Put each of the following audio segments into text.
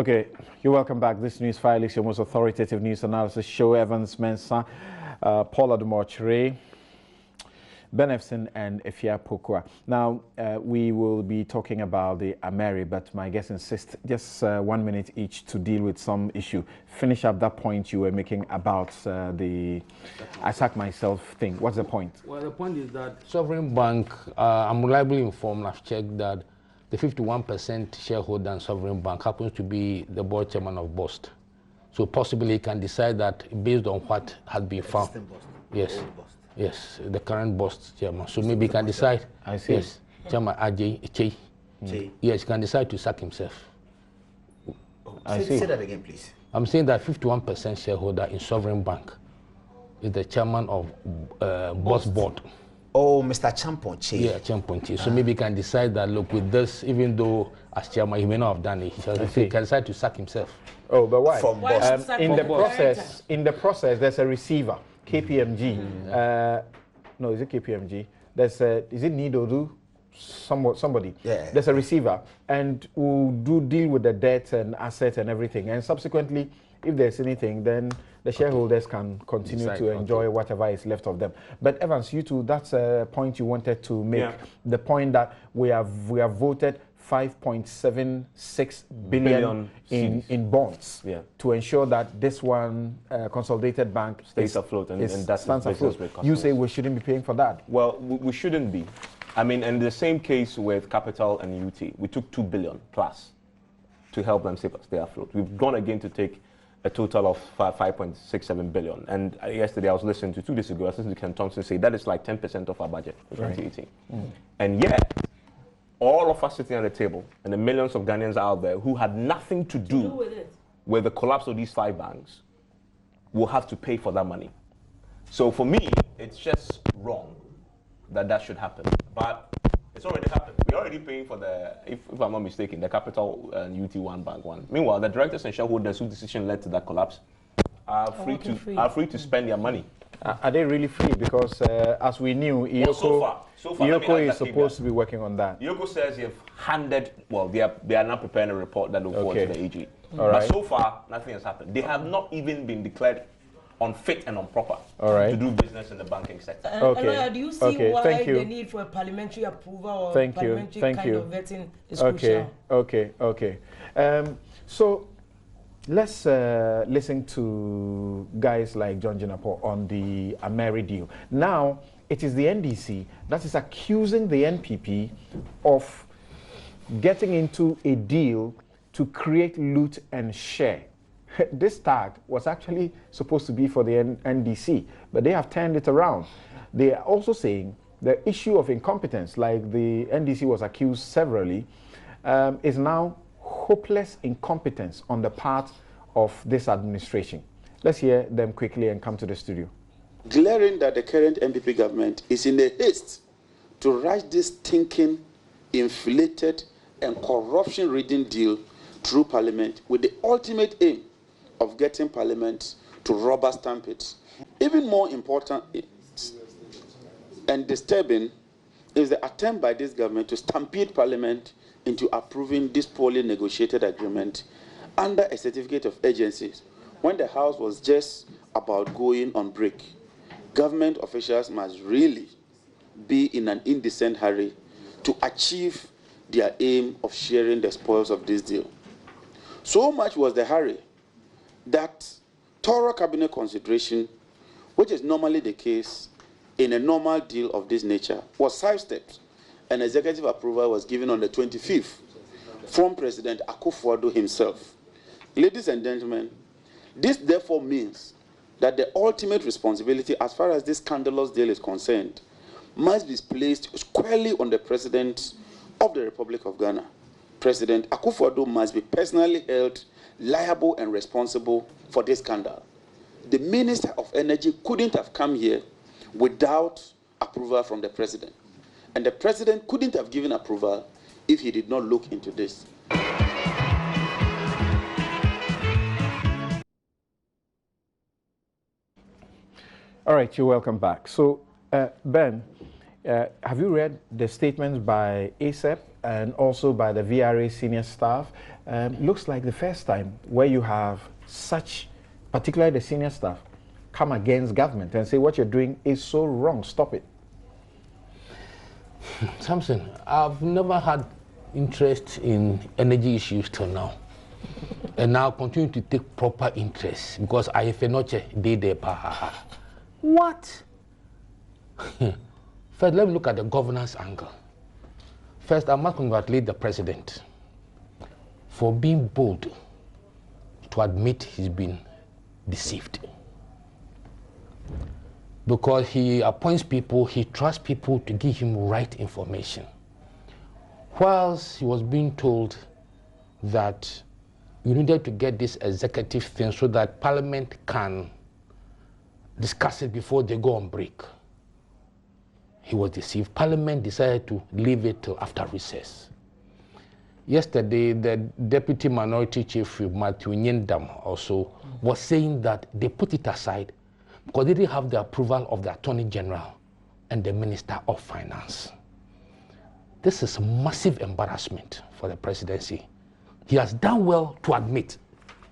Okay, you're welcome back. This Newsfile is your most authoritative news analysis show. Evans Mensah, Paula Dumochre, Ben Efson, and Efia Pokua. Now, we will be talking about the AMERI, but my guests insist just 1 minute each to deal with some issue. Finish up that point you were making about the I sack myself thing. What's the point? Well, the point is that Sovereign Bank, I'm reliably informed, I've checked that the 51% shareholder in Sovereign Bank happens to be the board chairman of BOST. So possibly he can decide that based on what has been found. Yes. Yes, the current BOST chairman. So maybe he can decide. I see. Yes, Chairman Ajay. Yes, he can decide to sack himself. I see. Say that again, please. I'm saying that 51% shareholder in Sovereign Bank is the chairman of BOST board. Oh, Mr. Champon Che. Yeah, Champon Che. So maybe he can decide that, look, with this, even though as chairman he may not have done it, he can decide to sack himself. Oh, but why? From BOST. In the process, there's a receiver, KPMG. No, is it KPMG? There's is it Nidodu? Somebody. Yeah. There's a receiver, and we'll deal with the debt and assets and everything. And subsequently, if there's anything, then the shareholders can continue to enjoy whatever is left of them. But Evans, you too, that's a point you wanted to make. Yeah. The point that we have voted 5.76 billion in bonds to ensure that this one consolidated bank stays afloat and that's stands afloat. You say we shouldn't be paying for that? Well, we shouldn't be. I mean, in the same case with Capital and UT, we took 2 billion plus to help them stay afloat. We've gone again to take a total of 5.67 billion. And yesterday I was listening to, 2 days ago, I was listening to Ken Thompson say that is like 10% of our budget for 2018. And yet, all of us sitting at the table and the millions of Ghanaians out there who had nothing to do with the collapse of these 5 banks will have to pay for that money. So for me, it's just wrong that should happen. But it's already happened. We're already paying for the, if I'm not mistaken, the Capital and UT1 Bank one. Meanwhile, the directors and shareholders whose decision led to that collapse are free to spend their money. Are they really free? Because as we knew, Iyoko is supposed to be working on that. Iyoko says they've handed, well, they are now preparing a report that will go to the AG. But so far, nothing has happened. They have not even been declared unfit and unproper to do business in the banking sector. Do you see why the need for a parliamentary approval or parliamentary kind of vetting is crucial? Okay. So let's listen to guys like John Jinapo on the AMERI deal. Now, it is the NDC that is accusing the NPP of getting into a deal to create loot and share. This tag was actually supposed to be for the NDC, but they have turned it around. They are also saying the issue of incompetence, like the NDC was accused severally, is now hopeless incompetence on the part of this administration. Let's hear them quickly and come to the studio. Glaring that the current NPP government is in a haste to rush this stinking, inflated, and corruption-ridden deal through Parliament with the ultimate aim of getting Parliament to rubber stamp it. Even more important and disturbing is the attempt by this government to stampede Parliament into approving this poorly negotiated agreement under a certificate of urgency when the House was just about going on break. Government officials must really be in an indecent hurry to achieve their aim of sharing the spoils of this deal. So much was the hurry that thorough cabinet consideration, which is normally the case in a normal deal of this nature, was sidestepped and executive approval was given on the 25th from President Akufo-Addo himself. Ladies and gentlemen, this therefore means that the ultimate responsibility as far as this scandalous deal is concerned must be placed squarely on the President of the Republic of Ghana. President Akufo-Addo must be personally held liable and responsible for this scandal. The Minister of Energy couldn't have come here without approval from the President. And the President couldn't have given approval if he did not look into this. All right, you're welcome back. So, Ben, Have you read the statements by ASEP and also by the VRA senior staff? Looks like the first time where you have such, particularly the senior staff, come against government and say what you're doing is so wrong, stop it. Samson, I've never had interest in energy issues till now. And now continue to take proper interest because I have not did what? First, let me look at the governance angle. First, I must congratulate the president for being bold to admit he's been deceived. Because he appoints people, he trusts people to give him right information. Whilst he was being told that you needed to get this executive thing so that Parliament can discuss it before they go on break, he was deceived. Parliament decided to leave it till after recess. Yesterday, the Deputy Minority Chief, Matthew Nyendam, also was saying that they put it aside because they didn't have the approval of the Attorney General and the Minister of Finance. This is a massive embarrassment for the presidency. He has done well to admit.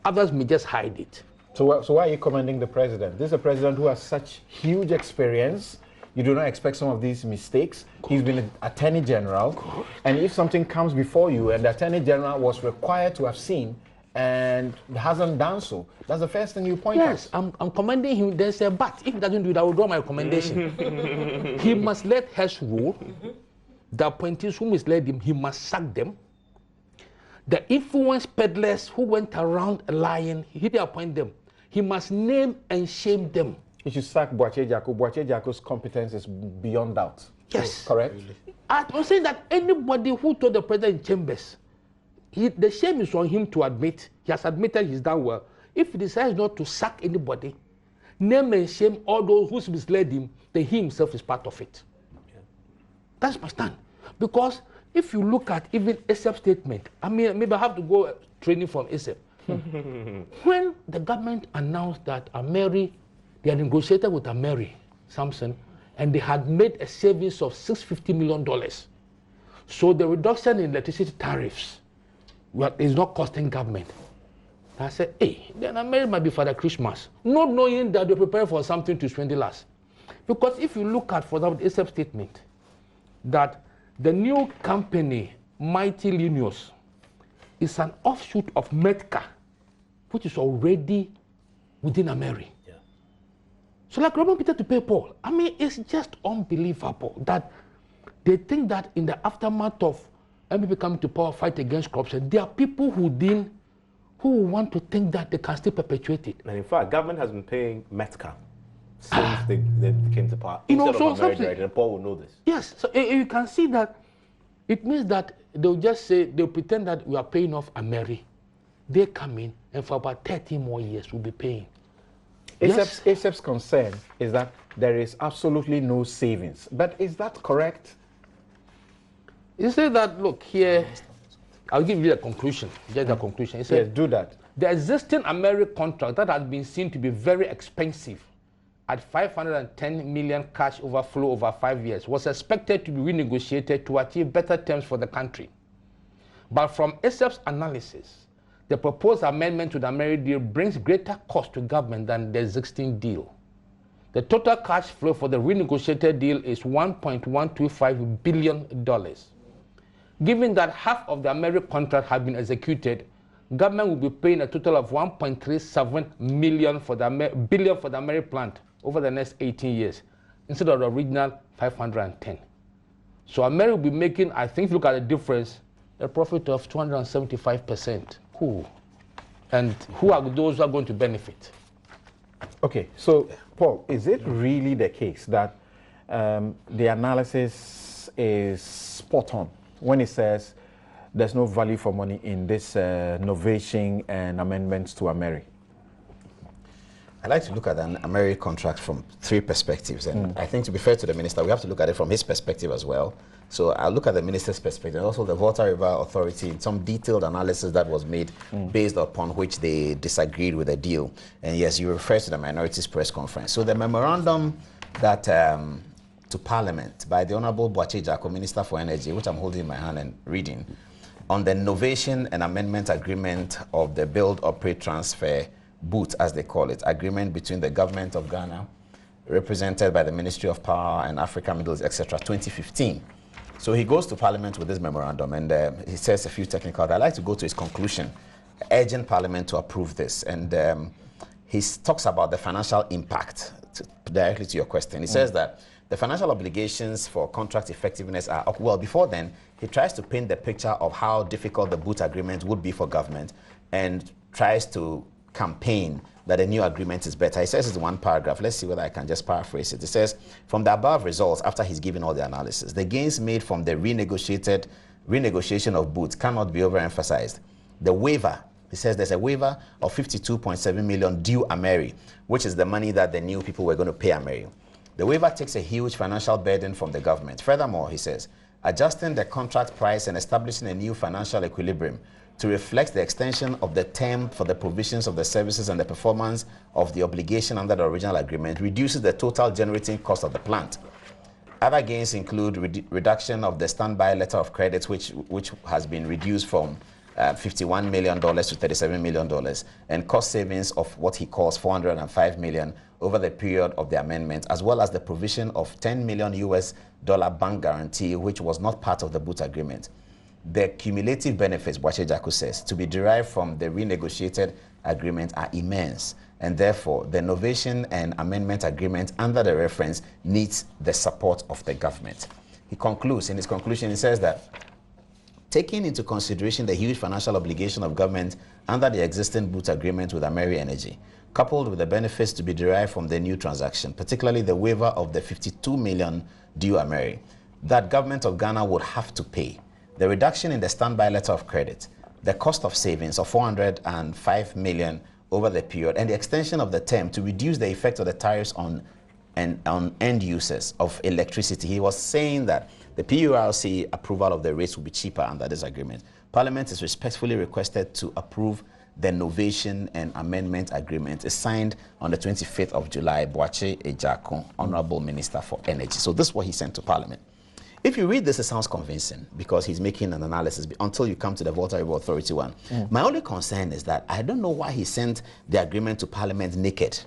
Others may just hide it. So why are you commending the president? This is a president who has such huge experience. You do not expect some of these mistakes. He's been an Attorney General. And if something comes before you and the Attorney General was required to have seen and hasn't done so, that's the first thing you point out. Yes, I'm commending him. There's a but. If he doesn't do it, I will draw my recommendation. He must let Hess rule. The appointees who misled him, he must sack them. The influence peddlers who went around lying, he didn't appoint them. He must name and shame them. He should sack Boakye Jacko. Boakye Jacko's competence is beyond doubt. Yes. Correct? I'm saying that anybody who told the president in chambers, the shame is on him to admit. He has admitted he's done well. If he decides not to sack anybody, name and shame all those who misled him, then he himself is part of it. Yeah. That's my stand. Because if you look at even ASEP's statement, I mean, maybe I have to go training from ASEP. When the government announced that AMERI, they had negotiated with AMERI, Samson, and they had made a savings of $650 million. So the reduction in electricity tariffs is not costing government. I said, hey, then AMERI might be for the Christmas, not knowing that they're preparing for something to swindle us. Because if you look at, for example, the ASEP statement, that the new company, Mighty Linus, is an offshoot of Metka, which is already within AMERI. Yeah. So like Robert Peter to pay Paul, I mean, it's just unbelievable that they think that in the aftermath of MPP coming to power, fight against corruption, there are people who want to think that they can still perpetuate it. And in fact, government has been paying Metka since they came to power. Instead of AMERI directly, and Paul will know this. Yes, so you can see that it means that they'll just say, they'll pretend that we are paying off AMERI. They come in, and for about 30 more years, we'll be paying. ASEP's concern is that there is absolutely no savings. But is that correct? You say that, look, here, I'll give you the conclusion. Just the conclusion. Yes, do that. The existing AMERI contract that has been seen to be very expensive at 510 million cash overflow over 5 years was expected to be renegotiated to achieve better terms for the country. But from ASEP's analysis, the proposed amendment to the AMERI deal brings greater cost to government than the existing deal. The total cash flow for the renegotiated deal is $1.125 billion. Given that half of the AMERI contract has been executed, government will be paying a total of $1.37 billion for the AMERI plant over the next 18 years, instead of the original 510. So AMERI will be making, I think if you look at the difference, a profit of 275%. Cool. And who are those who are going to benefit? Okay, so Paul, is it really the case that the analysis is spot on when it says there's no value for money in this novation and amendments to AMERI? I like to look at an AMERI contract from 3 perspectives, and I think to be fair to the minister, we have to look at it from his perspective as well. So I'll look at the minister's perspective, also the Volta River Authority, some detailed analysis that was made based upon which they disagreed with the deal. And yes, you refer to the minorities press conference. So the memorandum that to Parliament by the Honorable Boache Jaco, Minister for Energy, which I'm holding in my hand and reading, on the Novation and Amendment Agreement of the Build, Operate, Transfer, BOOT, as they call it, agreement between the government of Ghana, represented by the Ministry of Power and Africa, Middle East, etc., 2015. So he goes to Parliament with this memorandum, and he says a few technical. I'd like to go to his conclusion, urging Parliament to approve this. And he talks about the financial impact, directly to your question. He says that the financial obligations for contract effectiveness are, well, before then, he tries to paint the picture of how difficult the BOOT agreement would be for government and tries to campaign that a new agreement is better. He says it's one paragraph. Let's see whether I can just paraphrase it. It says, from the above results, after he's given all the analysis, the gains made from the renegotiation of BOOT cannot be overemphasized. The waiver, he says there's a waiver of 52.7 million due AMERI, which is the money that the new people were going to pay AMERI. The waiver takes a huge financial burden from the government. Furthermore, he says, adjusting the contract price and establishing a new financial equilibrium to reflect the extension of the term for the provisions of the services and the performance of the obligation under the original agreement reduces the total generating cost of the plant. Other gains include reduction of the standby letter of credit, which has been reduced from $51 million to $37 million, and cost savings of what he calls $405 million over the period of the amendment, as well as the provision of $10 million US bank guarantee, which was not part of the BOOT agreement. The cumulative benefits, Boache Jaco says, to be derived from the renegotiated agreement are immense, and therefore the Novation and Amendment Agreement under the reference needs the support of the government. He concludes, in his conclusion, he says that taking into consideration the huge financial obligation of government under the existing BOOT agreement with AMERI Energy, coupled with the benefits to be derived from the new transaction, particularly the waiver of the 52 million due AMERI, that government of Ghana would have to pay, the reduction in the standby letter of credit, the cost of savings of 405 million over the period, and the extension of the term to reduce the effect of the tariffs on end users of electricity. He was saying that the PURC approval of the rates will be cheaper under this agreement. Parliament is respectfully requested to approve the Novation and Amendment Agreement. Is signed on the 25th of July, Boache Jaco, Honorable Minister for Energy. So this is what he sent to Parliament. If you read this, it sounds convincing because he's making an analysis until you come to the Volta River Authority one. My only concern is that I don't know why he sent the agreement to Parliament naked.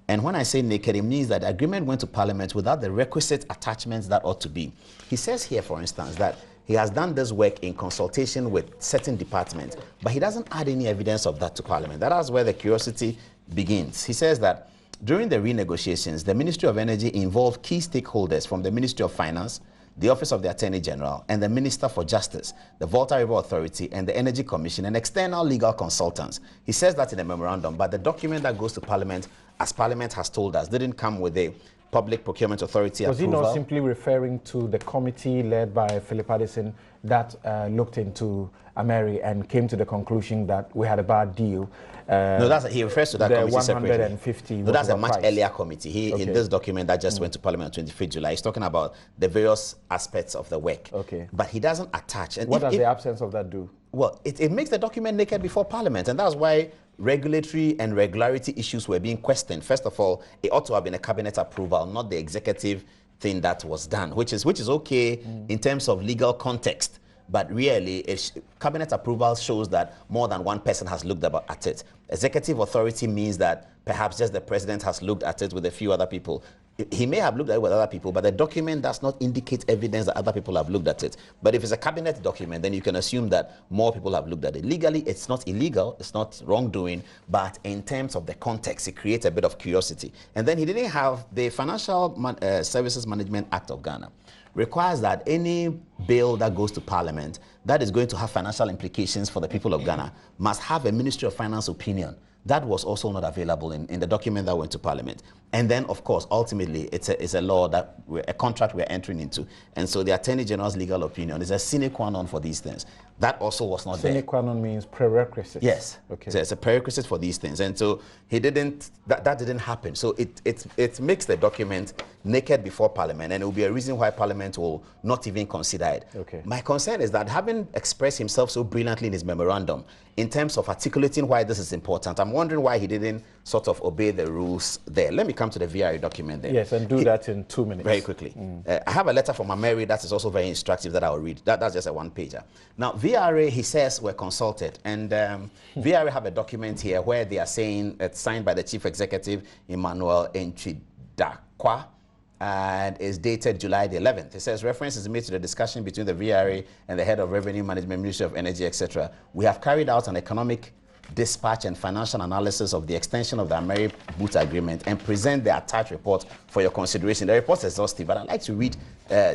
And when I say naked, it means that the agreement went to Parliament without the requisite attachments that ought to be. He says here, for instance, that he has done this work in consultation with certain departments, but he doesn't add any evidence of that to Parliament. That is where the curiosity begins. He says that during the renegotiations, the Ministry of Energy involved key stakeholders from the Ministry of Finance, the Office of the Attorney General, and the Minister for Justice, the Volta River Authority, and the Energy Commission, and external legal consultants. He says that in a memorandum, but the document that goes to Parliament, as Parliament has told us, didn't come with a Public Procurement Authority approval. Was he not simply referring to the committee led by Philip Addison that looked into AMERI and came to the conclusion that we had a bad deal? No, he refers to that committee separately. 150. No, that's a much earlier committee. In this document that just went to Parliament on 25th July, he's talking about the various aspects of the work. Okay. But he doesn't attach. And what does the absence of that do? Well, it makes the document naked before Parliament, and that's why regulatory and regularity issues were being questioned. First of all, it ought to have been a cabinet approval, not the executive thing that was done, which is okay in terms of legal context. But really, cabinet approval shows that more than one person has looked at it. Executive authority means that perhaps just the president has looked at it with a few other people. He may have looked at it with other people, but the document does not indicate evidence that other people have looked at it. But if it's a cabinet document, then you can assume that more people have looked at it. Legally, it's not illegal, it's not wrongdoing, but in terms of the context, it creates a bit of curiosity. And then he didn't have the Financial Services Management Act of Ghana. Requires that any bill that goes to Parliament that is going to have financial implications for the people of Ghana must have a Ministry of Finance opinion. That was also not available in the document that went to Parliament. And then, of course, ultimately, it's a law that a contract we're entering into. And so the Attorney General's legal opinion is a sine qua non for these things. That also was not there. Sine qua non means prerequisite. Yes. Okay. So it's a prerequisite for these things. And so he didn't, that didn't happen. So it makes the document naked before Parliament, and it will be a reason why Parliament will not even consider died. Okay. My concern is that having expressed himself so brilliantly in his memorandum in terms of articulating why this is important, I'm wondering why he didn't sort of obey the rules there. Let me come to the VRA document there. Yes, and do that in 2 minutes. Very quickly. I have a letter from AMERI that is also very instructive that I'll read. That's just a one-pager. Now, VRA, he says, were consulted. And VRA have a document here where they are saying it's signed by the Chief Executive, Emmanuel Enchidakwa, and is dated July the 11th. It says reference is made to the discussion between the VRA and the head of Revenue Management, Ministry of Energy, etc. We have carried out an economic dispatch and financial analysis of the extension of the AMERI boot agreement and present the attached report for your consideration. The report is exhaustive, but I'd like to read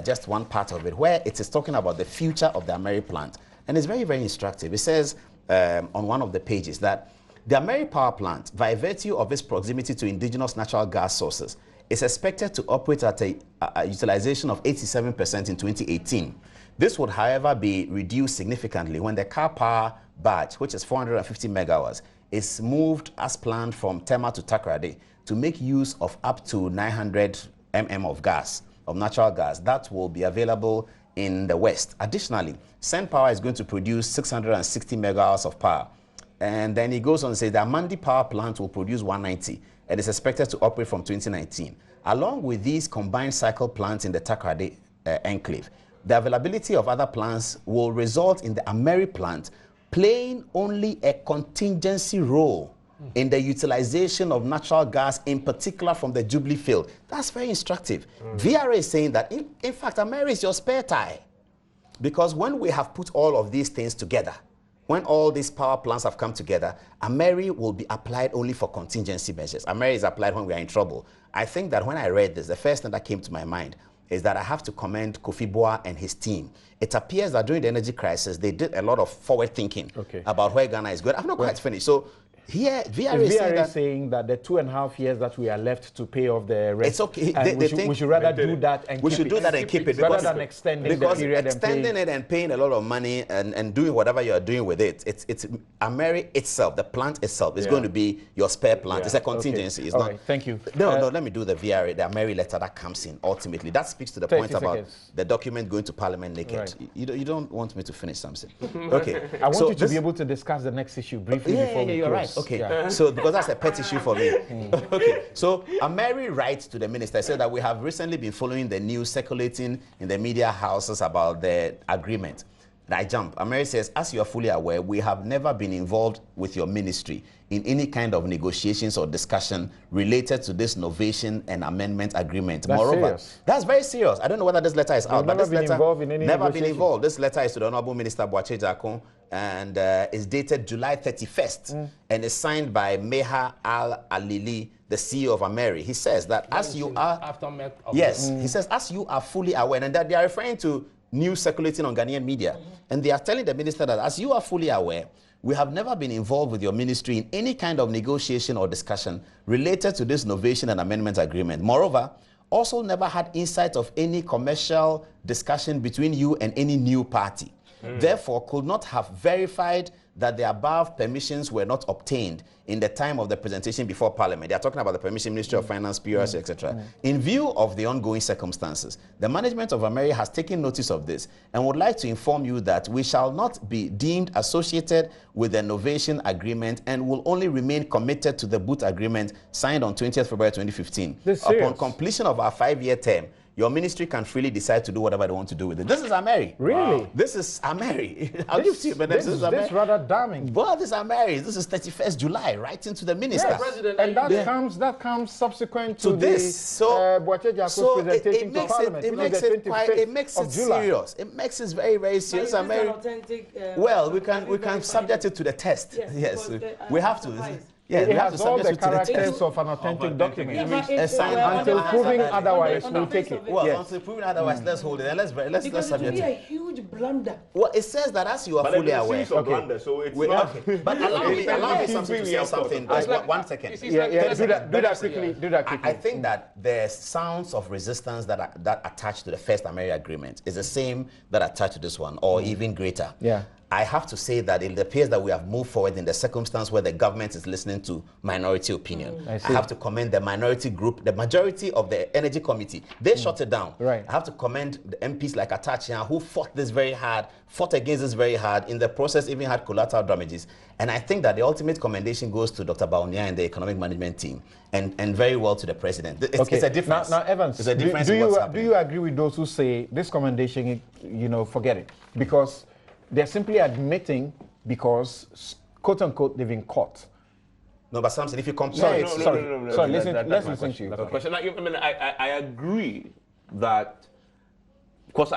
just one part of it where it is talking about the future of the AMERI plant. And it's very, very instructive. It says on one of the pages that the AMERI power plant, by virtue of its proximity to indigenous natural gas sources, is expected to operate at a utilization of 87% in 2018. This would, however, be reduced significantly when the car power batch, which is 450 megawatts, is moved as planned from Tema to Takoradi to make use of up to 900 mm of gas, of natural gas, that will be available in the West. Additionally, Sen Power is going to produce 660 megawatts of power. And then he goes on to say the Amandi power plant will produce 190 and is expected to operate from 2019. Along with these combined cycle plants in the Takoradi enclave, the availability of other plants will result in the AMERI plant playing only a contingency role in the utilization of natural gas, in particular from the Jubilee field. That's very instructive. VRA is saying that, in fact, AMERI is your spare tire. Because when we have put all of these things together, when all these power plants have come together, AMERI will be applied only for contingency measures. AMERI is applied when we are in trouble. I think that when I read this, the first thing that came to my mind is that I have to commend Kofi Boah and his team. It appears that during the energy crisis, they did a lot of forward thinking about where Ghana is going. I'm not quite finished. So here, VRA is saying that the 2.5 years that we are left to pay off the rest, it's okay. We should rather do that and we should do that and keep it rather than extending the period extending it and paying a lot of money and doing whatever you are doing with it. It's AMERI itself, the plant itself, is going to be your spare plant. It's a contingency. It's All not. right, thank you. No, let me do the VRA, the AMERI letter that comes in ultimately. That speaks to the point about the document going to Parliament naked. Right. You don't want me to finish something. Okay. I want you to be able to discuss the next issue briefly before we close. Right. Okay. So because that's a pet issue for me. Okay, so AMERI writes to the minister, said that we have recently been following the news circulating in the media houses about the agreement. And I jump. AMERI says, as you are fully aware, we have never been involved with your ministry in any kind of negotiations or discussion related to this novation and amendment agreement. That's Moreover, serious. That's very serious. I don't know whether this letter is out, but this letter involved in any never been involved. This letter is to the Honorable Minister Boakye Jakon and is dated July 31st and is signed by Meha Al-Alili, the CEO of AMERI. He says that as you are, he says as you are fully aware, and that they are referring to news circulating on Ghanaian media, and they are telling the minister that as you are fully aware, we have never been involved with your ministry in any kind of negotiation or discussion related to this novation and amendment agreement. Moreover, also never had insight of any commercial discussion between you and any new party. Therefore, could not have verified that the above permissions were not obtained in the time of the presentation before Parliament. They are talking about the permission, Ministry of Finance, PRC, etc. In view of the ongoing circumstances, the management of AMERI has taken notice of this and would like to inform you that we shall not be deemed associated with the novation agreement and will only remain committed to the boot agreement signed on 20th February 2015. Upon completion of our 5-year term, your ministry can freely decide to do whatever they want to do with it. This is AMERI. Really? Wow. This is AMERI. I'll this, give to you, but this is rather damning. Well, this is AMERI. This is 31st July, writing to the minister. Yes. And that comes subsequent to this. So, presentation to Parliament. It makes it serious. It makes it very, very serious. AMERI. Well, we can subject it to the test. Yes, we have to. Yeah, it has all the characters of an authentic document. Until proving otherwise, we'll take it. Well, until proving otherwise, let's hold it. And let's subject it. It's a huge blunder. Well, it says that as you are fully aware. Blunder, so it's not. Okay. But allow me to say something. 1 second. Do that quickly. I think that the sounds of resistance that attach to the first AMERI agreement is the same that attach to this one, or even greater. Yeah. I have to say that it appears that we have moved forward in the circumstance where the government is listening to minority opinion. I have to commend the minority group, the majority of the Energy Committee. They shut it down. Right. I have to commend the MPs like Atachian who fought this very hard, fought against this very hard, in the process even had collateral damages. And I think that the ultimate commendation goes to Dr. Baunia and the economic management team, and very well to the president. It's a difference. Now Evans, it's a difference do you agree with those who say this commendation, forget it? Because they're simply admitting because, quote unquote, they've been caught. No, but Samson, if you compare let's listen to you. That's the question. I agree that, of course,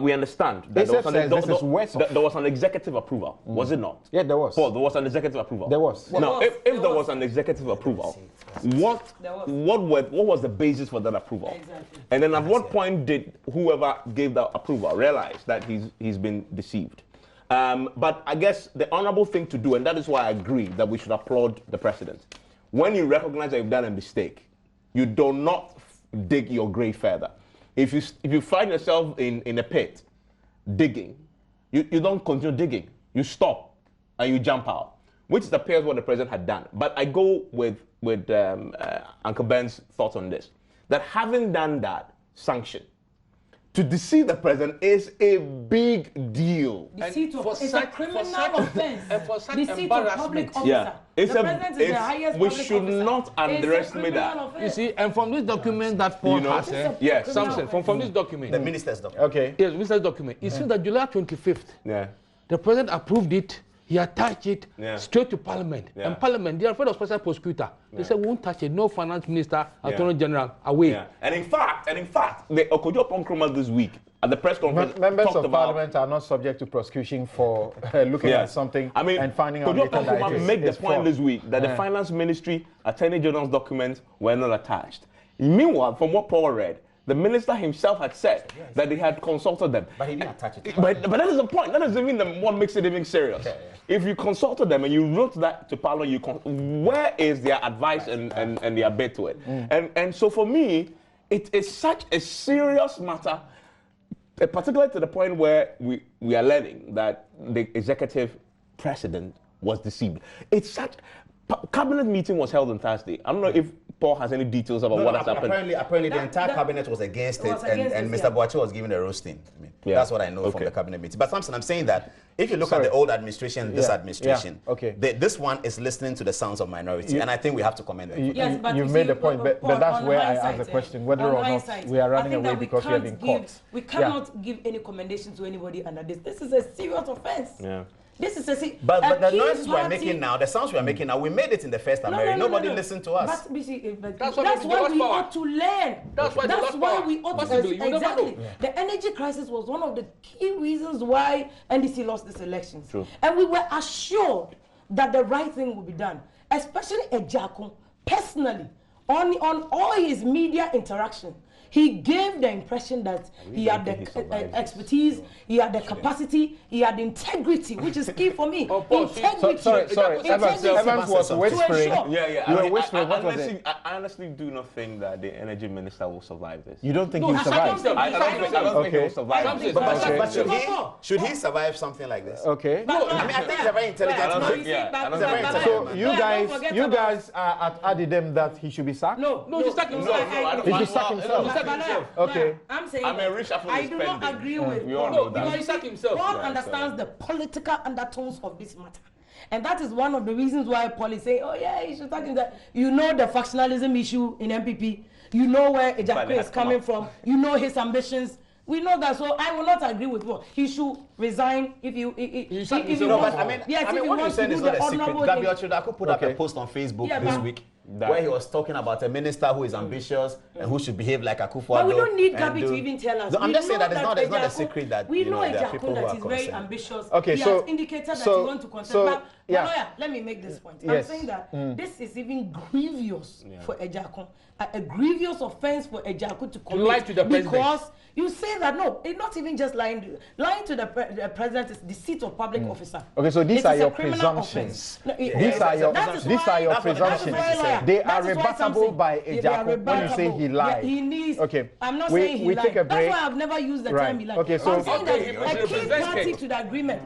we understand that there was an executive approval, was it not? Yeah, there was. Paul, there was an executive approval. There was. Now, if there was an executive approval, what was the basis for that approval? Exactly. And then at what point did whoever gave that approval realize that he's been deceived? But I guess the honorable thing to do, and that is why I agree that we should applaud the president. When you recognize that you've done a mistake, you do not dig your grave further. If you find yourself in a pit digging, you don't continue digging. You stop and you jump out, which appears what the president had done. But I go with Uncle Ben's thoughts on this, that having done that sanction, to deceive the president is a big deal. Deceit is a criminal offense. And for such deceit of public officer. Yeah. The president is the highest we public should officer. not underestimate that. Offense. You see, and from this document that Paul has, yes, Samson, from this document. the minister's document. Okay. Yes, minister's document. You see that July 25th, Yeah. the president approved it. He attached it straight to Parliament. Yeah. And Parliament, they are afraid of special prosecutor. They said, we won't touch it. No finance minister, attorney general, away. Yeah. And in fact, the Okojo Ponkroma this week at the press conference, members of Parliament are not subject to prosecution for looking at something and finding out later that Ponkroma made the point this week that the finance ministry, attorney general's documents were not attached. Meanwhile, from what Paul read, the minister himself had said that they had consulted them. But he didn't attach it. But that is the point. That doesn't mean what makes it even serious. If you consulted them and you wrote that to Parliament, where is their advice and their bid to it? And so for me, it is such a serious matter, particularly to the point where we are learning that the executive president was deceived. It's such. Cabinet meeting was held on Thursday. I don't know if Paul has any details about what has happened. Apparently the entire cabinet was against it, and Mr. Boachi was given a roasting. I mean, that's what I know from the cabinet meeting. But Samson, I'm saying that if you look at the old administration, this administration, this one is listening to the sounds of minority, and I think we have to commend them. Yes, but you've made the point, but that's where I ask the question, whether or not we are running away because we have been caught. We cannot give any commendation to anybody under this. This is a serious offense. Yeah. This is a but the noises we're making now, the sounds we're making now, we made it in the first AMERI. Nobody listened to us. That's why we ought to learn. That's why we ought to. Exactly. The energy crisis was one of the key reasons why NDC lost this election. True. And we were assured that the right thing would be done, especially Ejako, personally, on all his media interaction. He gave the impression that he had the expertise, he had the capacity, he had integrity, which is key for me. Integrity. Sorry. Evans was whispering. Yeah. You were whispering. What was it? I honestly do not think that the energy minister will survive this. You don't think he will survive? I don't think he will survive. But should he survive something like this? Okay. No, I mean, I think he's a very intelligent man. So you guys are at Adidem that he should be sacked? No, he should sack himself. He should sack himself. Okay. I'm saying I do not agree with Paul. Paul understands the political undertones of this matter. And that is one of the reasons why Paul is saying, oh yeah, he should talk in that. You know the factionalism issue in MPP. You know where Ejako is coming from. You know his ambitions. We know that, so I will not agree with what he should resign if you. But I mean, what you're saying is not a secret. Gabriel Chodako put up a post on Facebook this week where he was talking about a minister who is ambitious and who should behave like Akufo-Addo. But we don't need Gabi to even tell us. No, I'm just saying that it's not a secret that we know there are people who are Ejako that is very ambitious. Okay, he has indicated that he wants to contest. But lawyer, let me make this point. I'm saying that this is even grievous for Ejako. A grievous offense for Ejako to commit lie to the president. Because you say that no, it's not even just lying to the the president is the seat of public officer. Okay, so these It are is a your criminal presumptions. offense. No, These are your presumptions. They are That is why rebuttable something- by they are Ejaku when you say rebuttable. he lied. Yeah, he needs. Okay, I'm not we- saying he we lied. take a break. That's why I've never used the Right. term he lied. Okay, so- I'm saying Okay, that a key represent party it. to the agreement.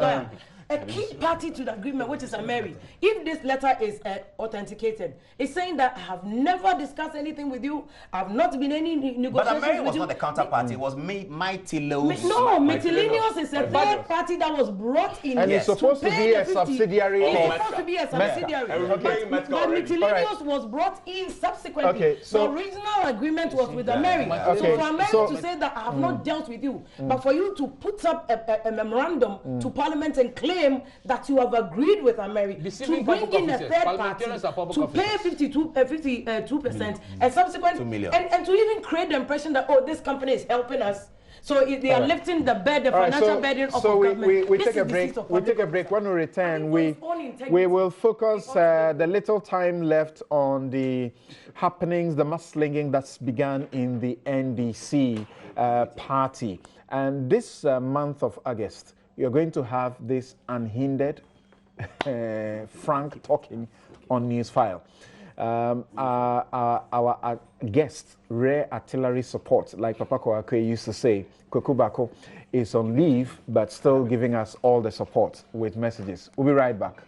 A key party to the agreement, which is AMERI, if this letter is authenticated, it's saying that I have never discussed anything with you. I've not been any But negotiations AMERI with was you. not the counterparty. It was Mighty Lowe's. No, Mytilenius is a third party that was brought in. And it's supposed to pay be the a 50. subsidiary It's of supposed to be a subsidiary. And we're paying But Metka already. Mytilenius was brought in subsequently. Okay, so- the original agreement was with AMERI. Okay, So for AMERI so- to say that I have not dealt with you, but for you to put up a memorandum to Parliament and claim that you have agreed with AMERI Deceiving to bring public in a officers. third party Parliamentarians are public to pay officers. 52% and subsequent 2 million. and to even create the impression that, oh, this company is helping us. So they are lifting the All right, financial burden off so of we government. we This take a is the break. seat of We public take a break. When we return, And we for its own integrity. we will focus the little time left on the happenings, the mudslinging that's begun in the NDC party. And this month of August, you're going to have this unhindered, frank talking on Newsfile. Our guest, rare artillery support, like Papa Kwakwe used to say, Kwekubako, is on leave, but still giving us all the support with messages. We'll be right back.